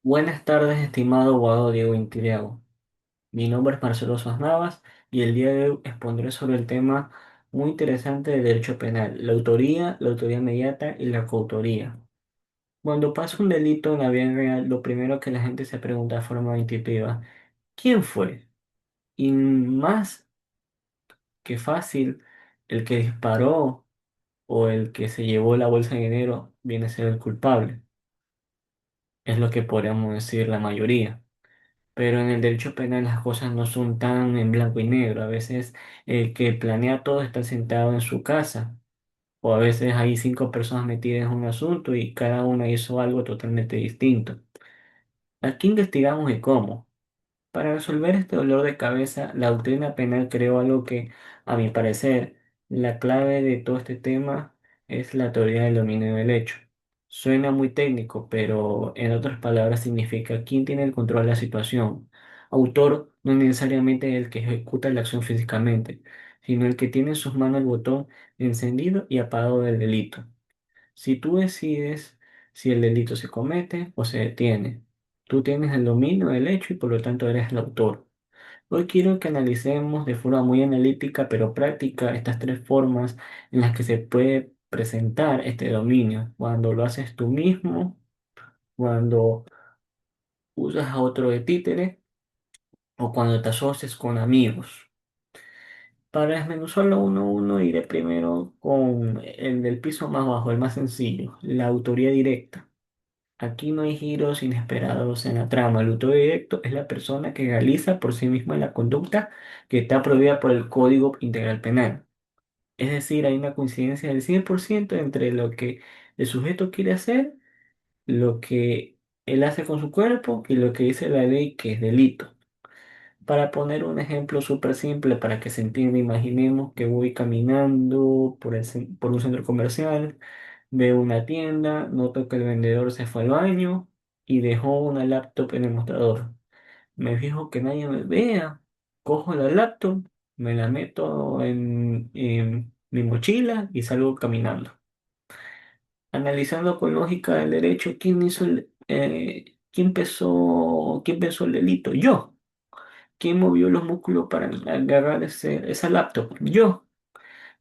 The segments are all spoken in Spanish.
Buenas tardes, estimado abogado Diego Intiriago. Mi nombre es Marcelo Sos Navas y el día de hoy expondré sobre el tema muy interesante del derecho penal, la autoría inmediata y la coautoría. Cuando pasa un delito en la vida real, lo primero que la gente se pregunta de forma intuitiva, ¿quién fue? Y más que fácil, el que disparó o el que se llevó la bolsa de dinero viene a ser el culpable. Es lo que podríamos decir la mayoría. Pero en el derecho penal las cosas no son tan en blanco y negro. A veces el que planea todo está sentado en su casa. O a veces hay cinco personas metidas en un asunto y cada una hizo algo totalmente distinto. Aquí investigamos y cómo. Para resolver este dolor de cabeza, la doctrina penal creó algo que, a mi parecer, la clave de todo este tema es la teoría del dominio del hecho. Suena muy técnico, pero en otras palabras significa quién tiene el control de la situación. Autor no necesariamente el que ejecuta la acción físicamente, sino el que tiene en sus manos el botón encendido y apagado del delito. Si tú decides si el delito se comete o se detiene, tú tienes el dominio del hecho y por lo tanto eres el autor. Hoy quiero que analicemos de forma muy analítica pero práctica estas tres formas en las que se puede presentar este dominio. Cuando lo haces tú mismo, cuando usas a otro de títere o cuando te asocias con amigos. Para desmenuzarlo uno a uno, iré primero con el del piso más bajo, el más sencillo, la autoría directa. Aquí no hay giros inesperados en la trama. El autor directo es la persona que realiza por sí misma la conducta que está prohibida por el Código Integral Penal. Es decir, hay una coincidencia del 100% entre lo que el sujeto quiere hacer, lo que él hace con su cuerpo y lo que dice la ley que es delito. Para poner un ejemplo súper simple para que se entienda, imaginemos que voy caminando por un centro comercial. Veo una tienda, noto que el vendedor se fue al baño y dejó una laptop en el mostrador. Me fijo que nadie me vea, cojo la laptop, me la meto en mi mochila y salgo caminando. Analizando con lógica del derecho, quién pensó el delito? Yo. ¿Quién movió los músculos para agarrar esa laptop? Yo.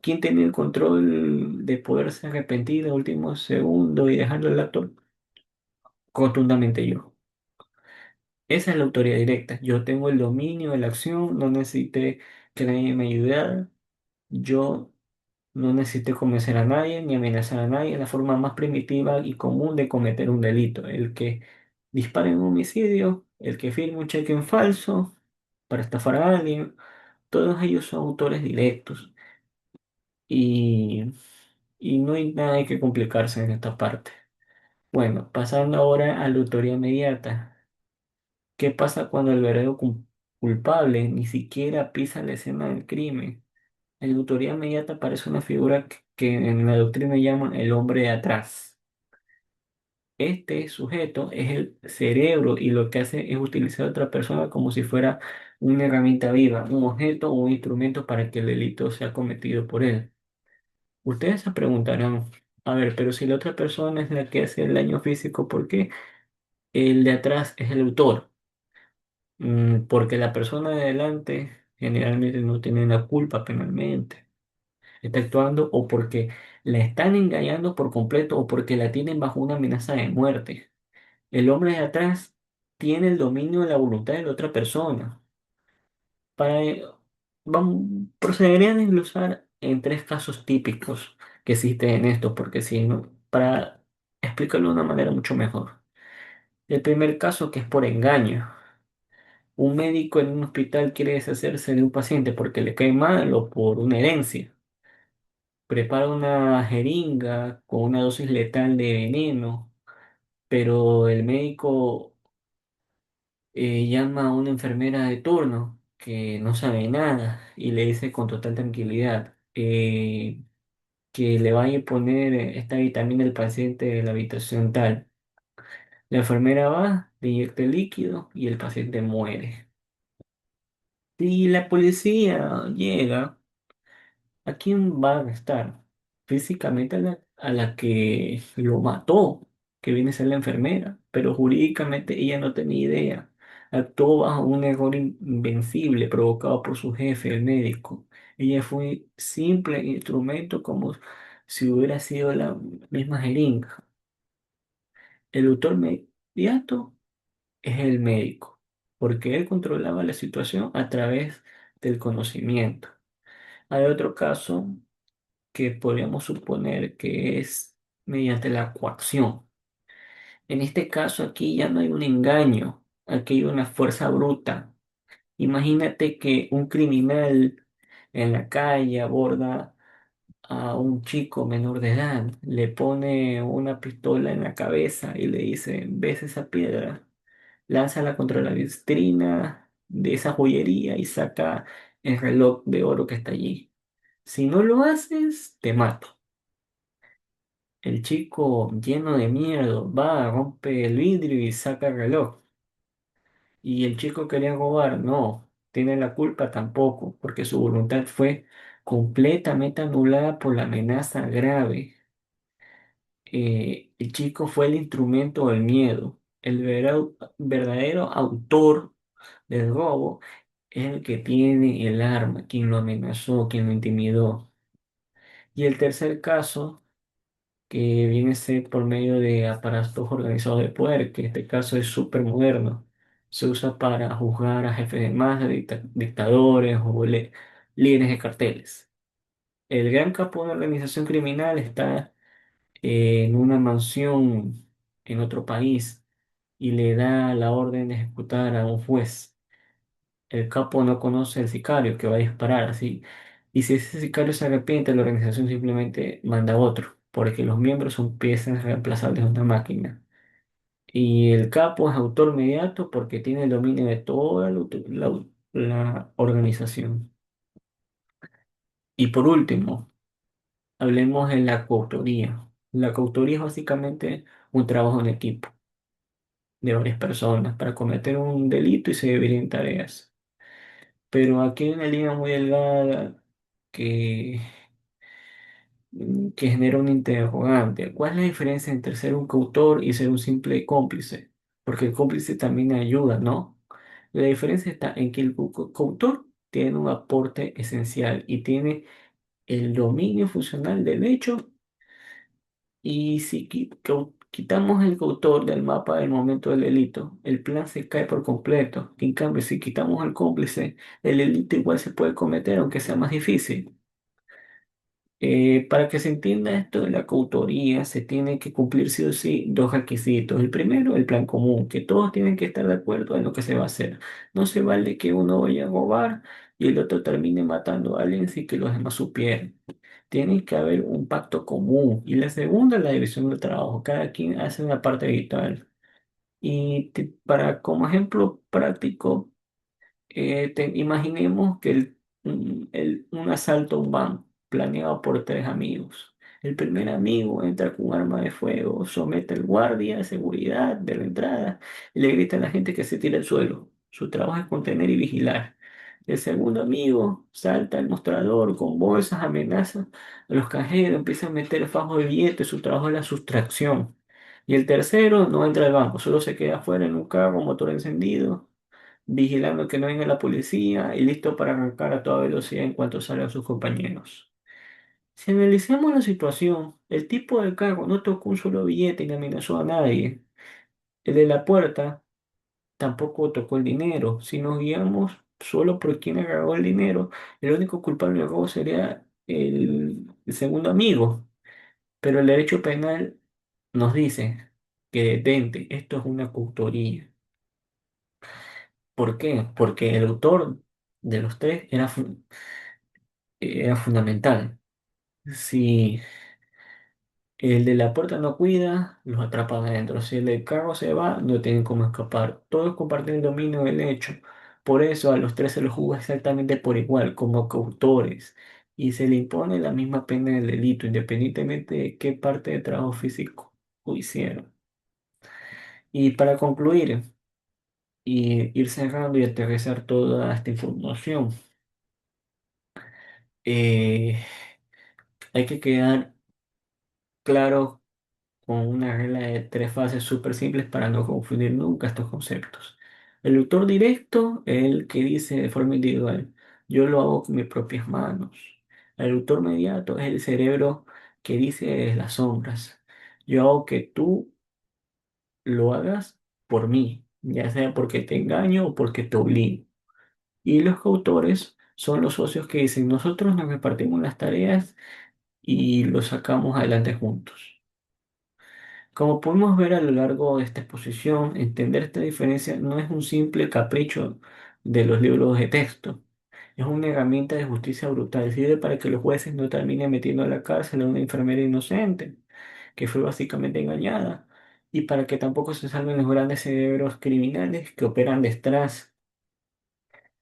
¿Quién tenía el control de poderse arrepentir de último segundo y dejar la laptop? Rotundamente yo. Esa es la autoridad directa. Yo tengo el dominio de la acción, no necesité que nadie me ayudara. Yo no necesité convencer a nadie ni amenazar a nadie. Es la forma más primitiva y común de cometer un delito. El que dispara en un homicidio, el que firma un cheque en falso para estafar a alguien, todos ellos son autores directos. Y, y no hay nada que complicarse en esta parte. Bueno, pasando ahora a la autoría inmediata. ¿Qué pasa cuando el verdadero culpable ni siquiera pisa la escena del crimen? En la autoría inmediata aparece una figura que en la doctrina llaman el hombre de atrás. Este sujeto es el cerebro y lo que hace es utilizar a otra persona como si fuera una herramienta viva, un objeto o un instrumento para que el delito sea cometido por él. Ustedes se preguntarán, a ver, pero si la otra persona es la que hace el daño físico, ¿por qué el de atrás es el autor? Porque la persona de adelante generalmente no tiene la culpa penalmente. Está actuando o porque la están engañando por completo o porque la tienen bajo una amenaza de muerte. El hombre de atrás tiene el dominio de la voluntad de la otra persona. Para, procederé a desglosar en tres casos típicos que existen en esto, porque si no, para explicarlo de una manera mucho mejor. El primer caso que es por engaño. Un médico en un hospital quiere deshacerse de un paciente porque le cae mal o por una herencia. Prepara una jeringa con una dosis letal de veneno, pero el médico llama a una enfermera de turno que no sabe nada y le dice con total tranquilidad que le vaya a poner esta vitamina al paciente de la habitación tal. La enfermera va, le inyecta el líquido y el paciente muere. Si la policía llega, ¿a quién va a arrestar? Físicamente a la que lo mató. que viene a ser la enfermera, pero jurídicamente ella no tenía idea. Actuó bajo un error invencible provocado por su jefe, el médico. Ella fue un simple instrumento como si hubiera sido la misma jeringa. El autor inmediato es el médico, porque él controlaba la situación a través del conocimiento. Hay otro caso que podríamos suponer que es mediante la coacción. En este caso aquí ya no hay un engaño, aquí hay una fuerza bruta. Imagínate que un criminal en la calle aborda a un chico menor de edad, le pone una pistola en la cabeza y le dice, ¿ves esa piedra? Lánzala contra la vitrina de esa joyería y saca el reloj de oro que está allí. Si no lo haces, te mato. El chico, lleno de miedo, va, rompe el vidrio y saca el reloj. Y el chico quería robar, no, tiene la culpa tampoco, porque su voluntad fue completamente anulada por la amenaza grave. El chico fue el instrumento del miedo. El verdadero autor del robo es el que tiene el arma, quien lo amenazó, quien lo intimidó. Y el tercer caso, que viene a ser por medio de aparatos organizados de poder, que en este caso es súper moderno. Se usa para juzgar a jefes de masa, dictadores o líderes de carteles. El gran capo de una organización criminal está en una mansión en otro país y le da la orden de ejecutar a un juez. El capo no conoce al sicario que va a disparar así. Y si ese sicario se arrepiente, la organización simplemente manda a otro, porque los miembros son piezas reemplazables de una máquina. Y el capo es autor inmediato porque tiene el dominio de toda la organización. Y por último, hablemos de la coautoría. La coautoría es básicamente un trabajo en equipo de varias personas para cometer un delito y se dividen tareas. Pero aquí hay una línea muy delgada que, que genera un interrogante. ¿Cuál es la diferencia entre ser un coautor y ser un simple cómplice? Porque el cómplice también ayuda, ¿no? La diferencia está en que el coautor tiene un aporte esencial y tiene el dominio funcional del hecho. Y si quitamos el coautor del mapa del momento del delito, el plan se cae por completo. En cambio, si quitamos al cómplice, el delito igual se puede cometer, aunque sea más difícil. Para que se entienda esto de la coautoría, se tiene que cumplir sí o sí dos requisitos. El primero, el plan común, que todos tienen que estar de acuerdo en lo que se va a hacer. No se vale que uno vaya a robar y el otro termine matando a alguien sin que los demás supieran. Tiene que haber un pacto común. Y la segunda, la división del trabajo. Cada quien hace una parte vital. Y para, como ejemplo práctico, imaginemos que un asalto a un banco planeado por tres amigos. El primer amigo entra con un arma de fuego, somete al guardia de seguridad de la entrada y le grita a la gente que se tire al suelo. Su trabajo es contener y vigilar. El segundo amigo salta al mostrador con bolsas, amenaza a los cajeros, empieza a meter fajos de billetes, su trabajo es la sustracción. Y el tercero no entra al banco, solo se queda afuera en un carro, motor encendido vigilando que no venga la policía y listo para arrancar a toda velocidad en cuanto salgan sus compañeros. Si analizamos la situación, el tipo del carro no tocó un solo billete ni amenazó a nadie. El de la puerta tampoco tocó el dinero. Si nos guiamos solo por quien agarró el dinero, el único culpable del robo sería el segundo amigo. Pero el derecho penal nos dice que detente, esto es una coautoría. ¿Por qué? Porque el autor de los tres era fundamental. Si el de la puerta no cuida, los atrapan adentro. Si el del carro se va, no tienen cómo escapar. Todos comparten el dominio del hecho. Por eso a los tres se los juzga exactamente por igual, como coautores. Y se le impone la misma pena del delito, independientemente de qué parte de trabajo físico hicieron. Y para concluir y ir cerrando y aterrizar toda esta información, eh, hay que quedar claro con una regla de tres fases súper simples para no confundir nunca estos conceptos. El autor directo es el que dice de forma individual, yo lo hago con mis propias manos. El autor mediato es el cerebro que dice desde las sombras, yo hago que tú lo hagas por mí, ya sea porque te engaño o porque te obligo. Y los coautores son los socios que dicen, nosotros nos repartimos las tareas y lo sacamos adelante juntos. Como podemos ver a lo largo de esta exposición, entender esta diferencia no es un simple capricho de los libros de texto. Es una herramienta de justicia brutal. Sirve para que los jueces no terminen metiendo a la cárcel a una enfermera inocente, que fue básicamente engañada, y para que tampoco se salven los grandes cerebros criminales que operan detrás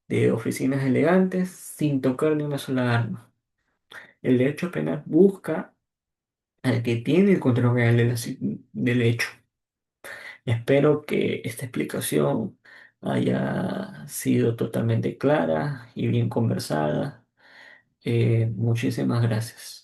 de oficinas elegantes sin tocar ni una sola arma. El derecho penal busca al que tiene el control real del hecho. Espero que esta explicación haya sido totalmente clara y bien conversada. Muchísimas gracias.